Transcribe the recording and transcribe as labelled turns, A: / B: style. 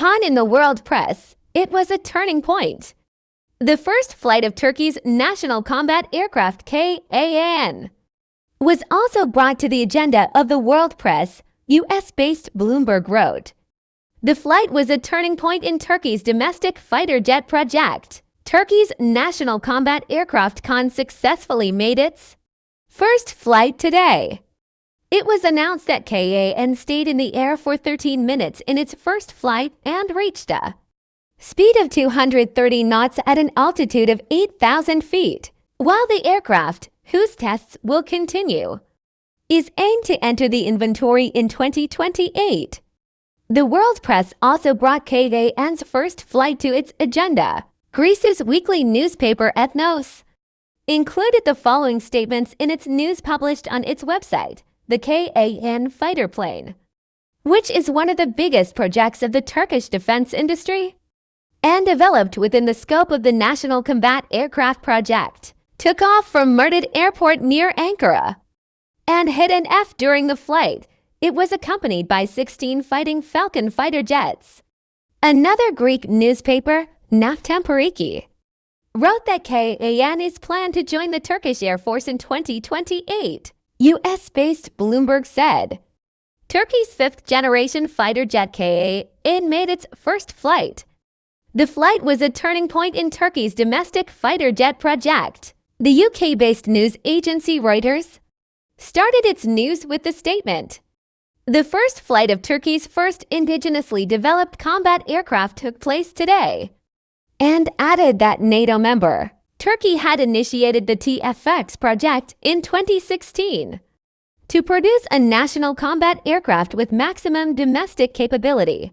A: KAAN in the world press, it was a turning point. The first flight of Turkey's national combat aircraft KAAN was also brought to the agenda of the world press, US-based Bloomberg wrote. The flight was a turning point in Turkey's domestic fighter jet project. Turkey's national combat aircraft KAAN successfully made its first flight today. It was announced that KAAN stayed in the air for 13 minutes in its first flight and reached a speed of 230 knots at an altitude of 8,000 feet, while the aircraft, whose tests will continue, is aimed to enter the inventory in 2028. The world press also brought KAAN's first flight to its agenda. Greece's weekly newspaper Ethnos included the following statements in its news published on its website. The KAAN fighter plane, which is one of the biggest projects of the Turkish defense industry and developed within the scope of the National Combat Aircraft Project, took off from Murted Airport near Ankara and hit an F during the flight. It was accompanied by 16 Fighting Falcon fighter jets. Another Greek newspaper, Naftemporiki, wrote that KAAN is planned to join the Turkish Air Force in 2028. US-based Bloomberg said, Turkey's fifth-generation fighter jet KAAN made its first flight. The flight was a turning point in Turkey's domestic fighter jet project. The UK-based news agency Reuters started its news with the statement, the first flight of Turkey's first indigenously developed combat aircraft took place today, and added that NATO member Turkey had initiated the TFX project in 2016 to produce a national combat aircraft with maximum domestic capability.